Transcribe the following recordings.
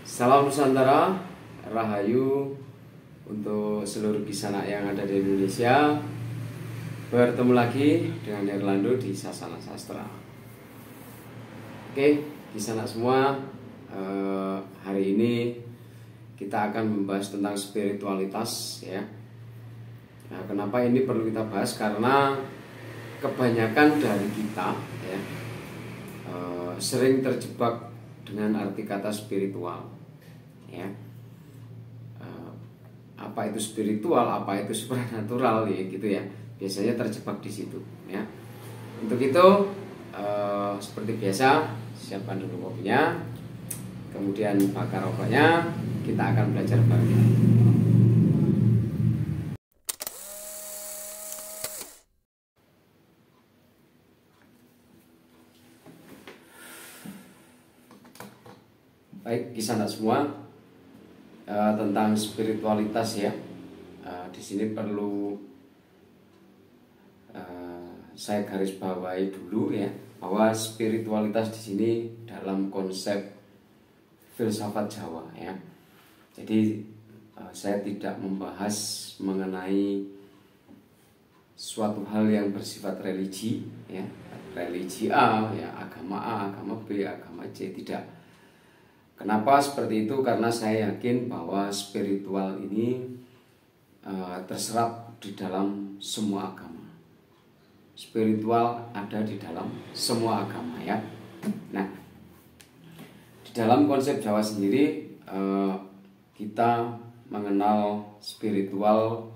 Salam Nusantara, Rahayu untuk seluruh Kisana yang ada di Indonesia. Bertemu lagi dengan Erlando di Sasana Sastra. Oke, Kisana semua, hari ini kita akan membahas tentang spiritualitas ya. Nah, kenapa ini perlu kita bahas? Karena kebanyakan dari kita ya, sering terjebak dengan arti kata spiritual ya. Apa itu spiritual, apa itu supernatural ya gitu ya, biasanya terjebak di situ ya. Untuk itu seperti biasa, siapkan dulu kopinya, kemudian bakar rokoknya, kita akan belajar bareng. Baik, Kisana semua, tentang spiritualitas ya. Di sini perlu saya garis bawahi dulu ya, bahwa spiritualitas di sini dalam konsep filsafat Jawa ya. Jadi saya tidak membahas mengenai suatu hal yang bersifat religi ya, religi A ya, agama A, agama B, agama C, tidak. Kenapa seperti itu? Karena saya yakin bahwa spiritual ini terserap di dalam semua agama. Spiritual ada di dalam semua agama ya. Nah, di dalam konsep Jawa sendiri kita mengenal spiritual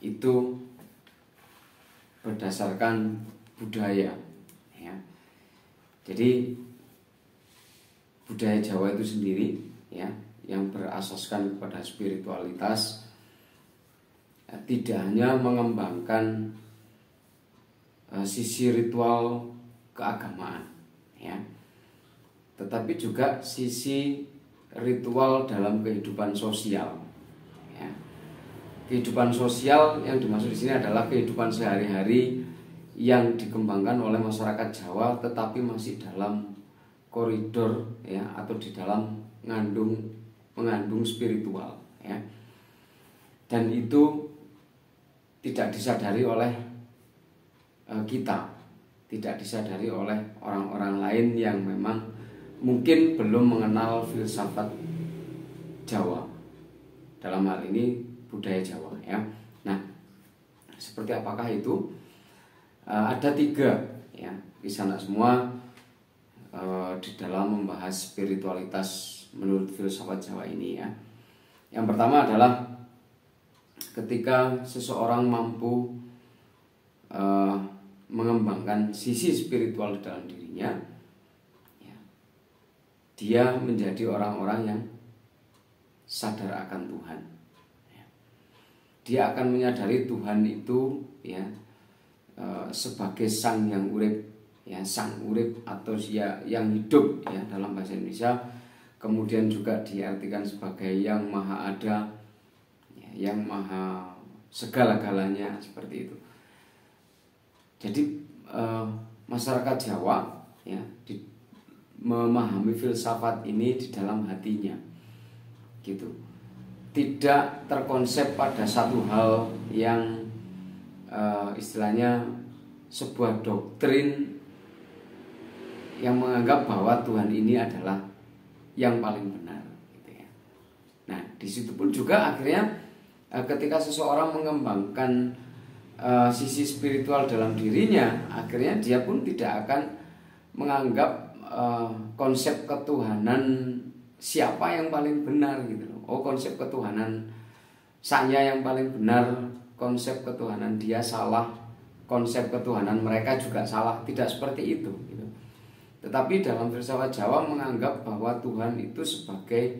itu berdasarkan budaya ya. Jadi budaya Jawa itu sendiri ya, yang berasaskan kepada spiritualitas tidak hanya mengembangkan sisi ritual keagamaan ya, tetapi juga sisi ritual dalam kehidupan sosial ya. Kehidupan sosial yang dimaksud di sini adalah kehidupan sehari-hari yang dikembangkan oleh masyarakat Jawa, tetapi masih dalam koridor ya, atau di dalam mengandung spiritual ya. Dan itu tidak disadari oleh kita, tidak disadari oleh orang-orang lain yang memang mungkin belum mengenal filsafat Jawa, dalam hal ini budaya Jawa ya. Nah, seperti apakah itu? Ada 3 ya, Kisana semua, di dalam membahas spiritualitas menurut filsafat Jawa ini ya. Yang pertama adalah ketika seseorang mampu mengembangkan sisi spiritual di dalam dirinya ya, dia menjadi orang-orang yang sadar akan Tuhan ya. Dia akan menyadari Tuhan itu ya, sebagai sang yang urip ya, sang urip atau yang hidup ya dalam bahasa Indonesia. Kemudian juga diartikan sebagai yang maha ada ya, yang maha segala-galanya, seperti itu. Jadi masyarakat Jawa ya memahami filsafat ini di dalam hatinya gitu, tidak terkonsep pada satu hal yang istilahnya sebuah doktrin yang menganggap bahwa Tuhan ini adalah yang paling benar gitu ya. Nah, di situ pun juga akhirnya ketika seseorang mengembangkan sisi spiritual dalam dirinya, akhirnya dia pun tidak akan menganggap konsep ketuhanan siapa yang paling benar gitu loh. Oh, konsep ketuhanan saya yang paling benar, konsep ketuhanan dia salah, konsep ketuhanan mereka juga salah. Tidak seperti itu gitu. Tetapi dalam filsafat Jawa menganggap bahwa Tuhan itu sebagai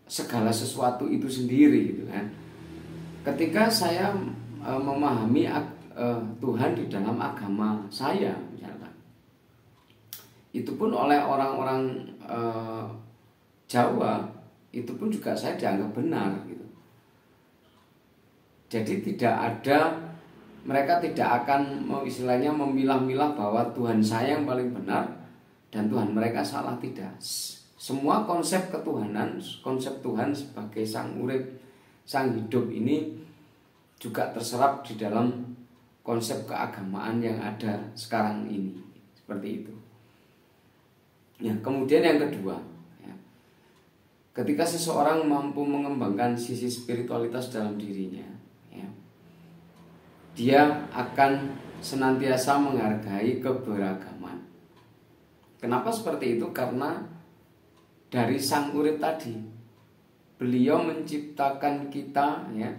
segala sesuatu itu sendiri gitu kan. Ketika saya memahami Tuhan di dalam agama saya misalkan, itu pun oleh orang-orang Jawa itu pun juga saya dianggap benar gitu. Jadi tidak ada, mereka tidak akan istilahnya memilah-milah bahwa Tuhan saya yang paling benar dan Tuhan mereka salah, tidak. Semua konsep ketuhanan, konsep Tuhan sebagai sang urip, sang hidup ini juga terserap di dalam konsep keagamaan yang ada sekarang ini, seperti itu. Ya, kemudian yang kedua, ya, ketika seseorang mampu mengembangkan sisi spiritualitas dalam dirinya, ya, dia akan senantiasa menghargai keberagaman. Kenapa seperti itu? Karena dari sang urip tadi, beliau menciptakan kita, ya,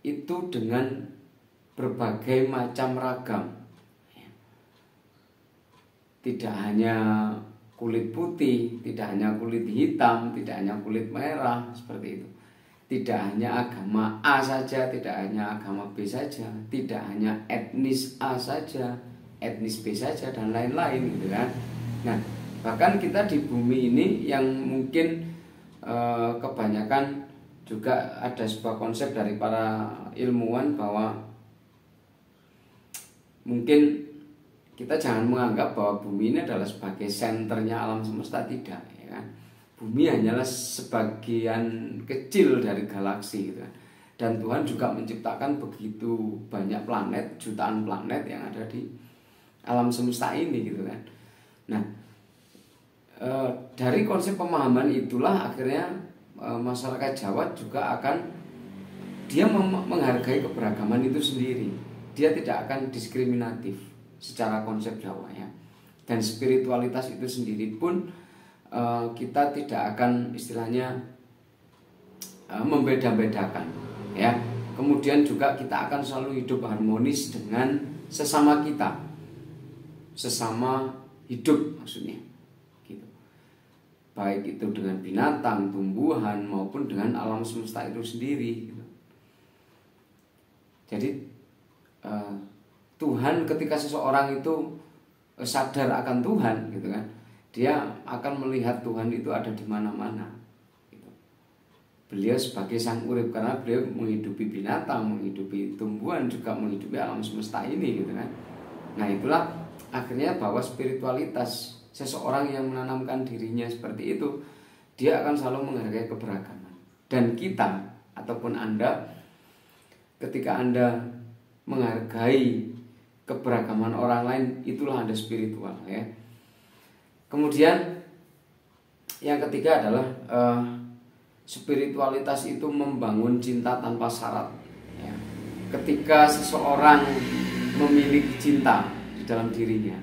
itu dengan berbagai macam ragam, ya. Tidak hanya kulit putih, tidak hanya kulit hitam, tidak hanya kulit merah, seperti itu. Tidak hanya agama A saja, tidak hanya agama B saja, tidak hanya etnis A saja, etnis B saja, dan lain-lain, gitu kan. Nah, bahkan kita di bumi ini yang mungkin kebanyakan juga ada sebuah konsep dari para ilmuwan bahwa mungkin kita jangan menganggap bahwa bumi ini adalah sebagai senternya alam semesta, tidak, ya kan. Bumi hanyalah sebagian kecil dari galaksi, gitu kan. Dan Tuhan juga menciptakan begitu banyak planet, jutaan planet yang ada di alam semesta ini, gitu kan. Nah, dari konsep pemahaman itulah akhirnya masyarakat Jawa juga akan dia menghargai keberagaman itu sendiri. Dia tidak akan diskriminatif secara konsep Jawa, ya. Dan spiritualitas itu sendiri pun kita tidak akan istilahnya membeda-bedakan, ya. Kemudian juga kita akan selalu hidup harmonis dengan sesama kita, sesama hidup maksudnya, gitu. Baik itu dengan binatang, tumbuhan, maupun dengan alam semesta itu sendiri, gitu. Jadi Tuhan, ketika seseorang itu sadar akan Tuhan, gitu kan, dia akan melihat Tuhan itu ada di mana-mana, gitu. Beliau sebagai sang urip, karena beliau menghidupi binatang, menghidupi tumbuhan, juga menghidupi alam semesta ini, gitu kan. Nah, itulah akhirnya bahwa spiritualitas seseorang yang menanamkan dirinya seperti itu, dia akan selalu menghargai keberagaman. Dan kita ataupun Anda, ketika Anda menghargai keberagaman orang lain, itulah Anda spiritual, ya. Kemudian yang ketiga adalah spiritualitas itu membangun cinta tanpa syarat, ya. Ketika seseorang memiliki cinta di dalam dirinya,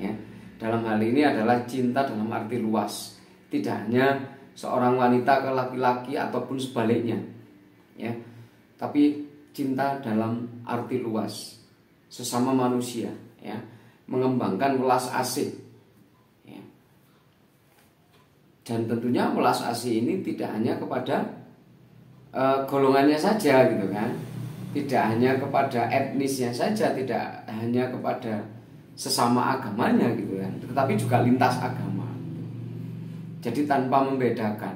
ya, dalam hal ini adalah cinta dalam arti luas, tidak hanya seorang wanita ke laki-laki ataupun sebaliknya, ya, tapi cinta dalam arti luas, sesama manusia, ya, mengembangkan welas asih, ya. Dan tentunya welas asih ini tidak hanya kepada golongannya saja, gitu kan, tidak hanya kepada etnisnya saja, tidak hanya kepada sesama agamanya, gitu kan, tetapi juga lintas agama. Jadi tanpa membedakan,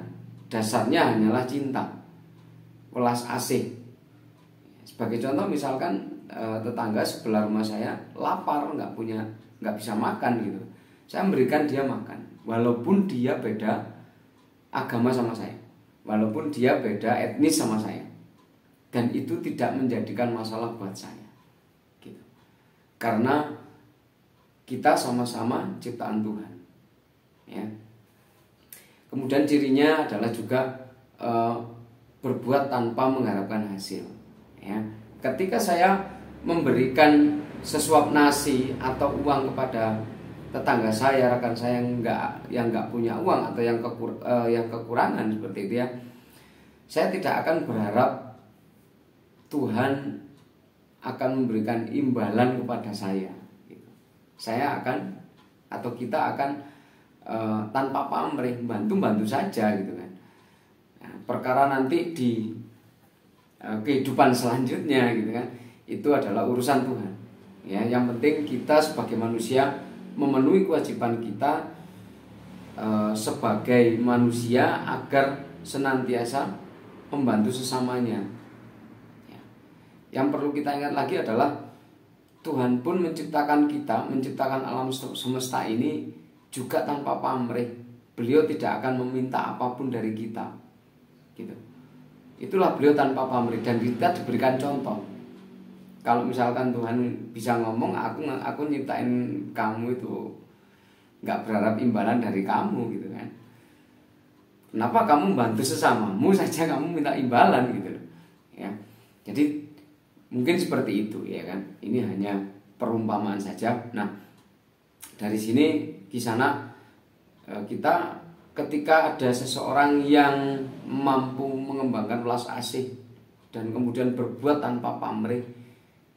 dasarnya hanyalah cinta, welas asih. Sebagai contoh, misalkan tetangga sebelah rumah saya lapar, nggak bisa makan, gitu. Saya memberikan dia makan, walaupun dia beda agama sama saya, walaupun dia beda etnis sama saya, dan itu tidak menjadikan masalah buat saya, gitu. Karena kita sama-sama ciptaan Tuhan, ya. Kemudian cirinya adalah juga berbuat tanpa mengharapkan hasil, ya. Ketika saya memberikan sesuap nasi atau uang kepada tetangga saya, rekan saya yang nggak punya uang atau yang kekurangan seperti itu, ya, saya tidak akan berharap Tuhan akan memberikan imbalan kepada saya, gitu. Saya akan, atau kita akan tanpa pamrih bantu saja, gitu kan. Nah, perkara nanti di kehidupan selanjutnya, gitu kan, itu adalah urusan Tuhan, ya. Yang penting kita sebagai manusia memenuhi kewajiban kita sebagai manusia agar senantiasa membantu sesamanya, ya. Yang perlu kita ingat lagi adalah Tuhan pun menciptakan kita, menciptakan alam semesta ini juga tanpa pamrih. Beliau tidak akan meminta apapun dari kita, gitu. Itulah beliau tanpa pamrih, dan kita diberikan contoh. Kalau misalkan Tuhan bisa ngomong, aku nyiptain kamu itu nggak berharap imbalan dari kamu, gitu kan. Kenapa kamu bantu sesamamu saja kamu minta imbalan, gitu, ya. Jadi mungkin seperti itu, ya kan. Ini hanya perumpamaan saja. Nah, dari sini Kisana, kita ketika ada seseorang yang mampu mengembangkan welas asih dan kemudian berbuat tanpa pamrih,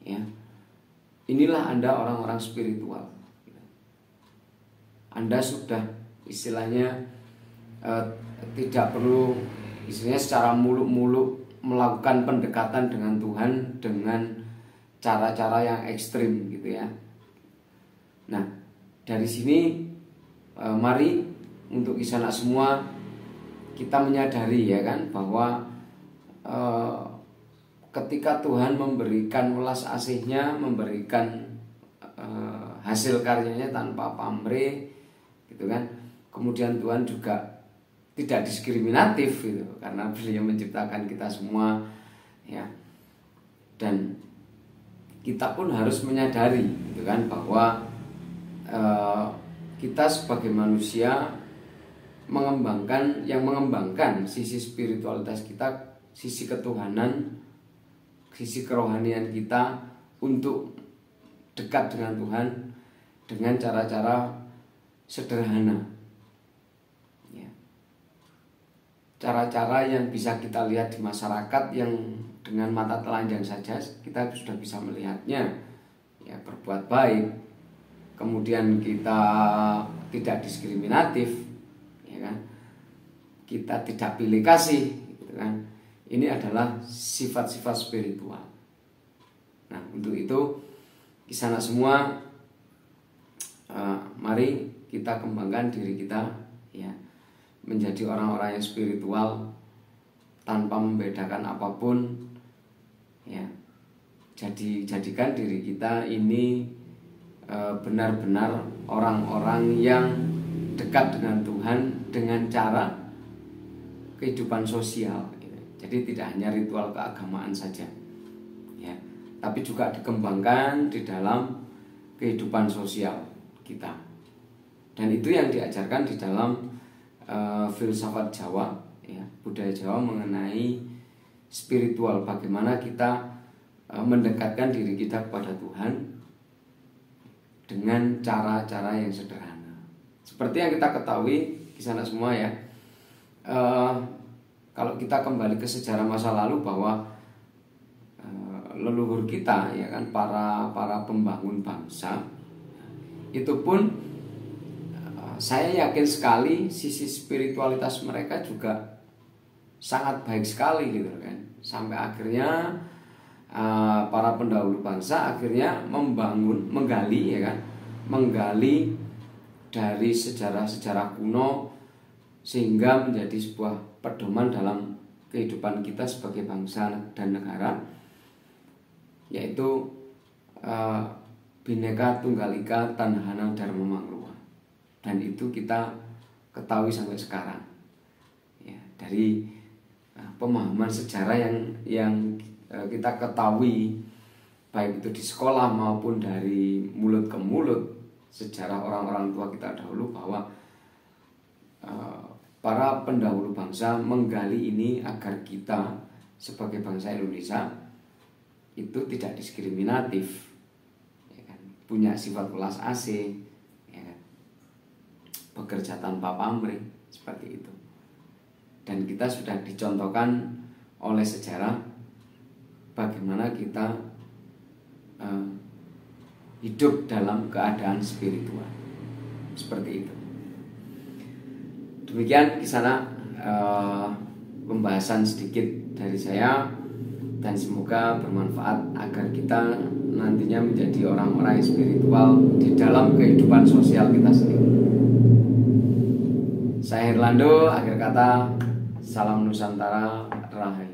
ya, inilah Anda orang-orang spiritual. Anda sudah istilahnya tidak perlu istilahnya secara muluk-muluk melakukan pendekatan dengan Tuhan dengan cara-cara yang ekstrim, gitu ya. Nah, dari sini mari untuk Kisana semua kita menyadari, ya kan, bahwa ketika Tuhan memberikan welas asihnya, memberikan hasil karyanya tanpa pamrih, gitu kan. Kemudian Tuhan juga tidak diskriminatif, gitu, karena beliau menciptakan kita semua, ya. Dan kita pun harus menyadari, gitu kan, bahwa kita sebagai manusia mengembangkan sisi spiritualitas kita, sisi ketuhanan, sisi kerohanian kita untuk dekat dengan Tuhan dengan cara-cara sederhana, ya. Cara-cara yang bisa kita lihat di masyarakat yang dengan mata telanjang saja kita sudah bisa melihatnya, ya. Berbuat baik, kemudian kita tidak diskriminatif, ya kan, kita tidak pilih kasih, gitu kan. Ini adalah sifat-sifat spiritual. Nah, untuk itu Kisana semua, mari kita kembangkan diri kita, ya, menjadi orang-orang yang spiritual tanpa membedakan apapun, ya. Jadikan diri kita ini benar-benar orang-orang yang dekat dengan Tuhan dengan cara kehidupan sosial, gitu. Jadi tidak hanya ritual keagamaan saja, ya, tapi juga dikembangkan di dalam kehidupan sosial kita. Dan itu yang diajarkan di dalam filsafat Jawa, ya, budaya Jawa mengenai spiritual, bagaimana kita mendekatkan diri kita kepada Tuhan dengan cara-cara yang sederhana. Seperti yang kita ketahui Kisana semua, ya, kalau kita kembali ke sejarah masa lalu bahwa leluhur kita, ya kan, para pembangun bangsa itu pun saya yakin sekali sisi spiritualitas mereka juga sangat baik sekali, gitu kan. Sampai akhirnya para pendahulu bangsa akhirnya menggali, ya kan, menggali dari sejarah-sejarah kuno sehingga menjadi sebuah pedoman dalam kehidupan kita sebagai bangsa dan negara, yaitu Bhinneka Tunggal Ika Tanahana Dharma Mangruwa. Dan itu kita ketahui sampai sekarang, ya, dari pemahaman sejarah yang kita ketahui baik itu di sekolah maupun dari mulut ke mulut, sejarah orang-orang tua kita dahulu, bahwa para pendahulu bangsa menggali ini agar kita sebagai bangsa Indonesia itu tidak diskriminatif, ya kan, punya sifat welas asih, ya kan, bekerja tanpa pamrih, seperti itu. Dan kita sudah dicontohkan oleh sejarah bagaimana kita hidup dalam keadaan spiritual, seperti itu. Demikian Kisana pembahasan sedikit dari saya, dan semoga bermanfaat agar kita nantinya menjadi orang-orang yang spiritual di dalam kehidupan sosial kita sendiri. Saya Herlando, akhir kata, salam Nusantara, Rahayu.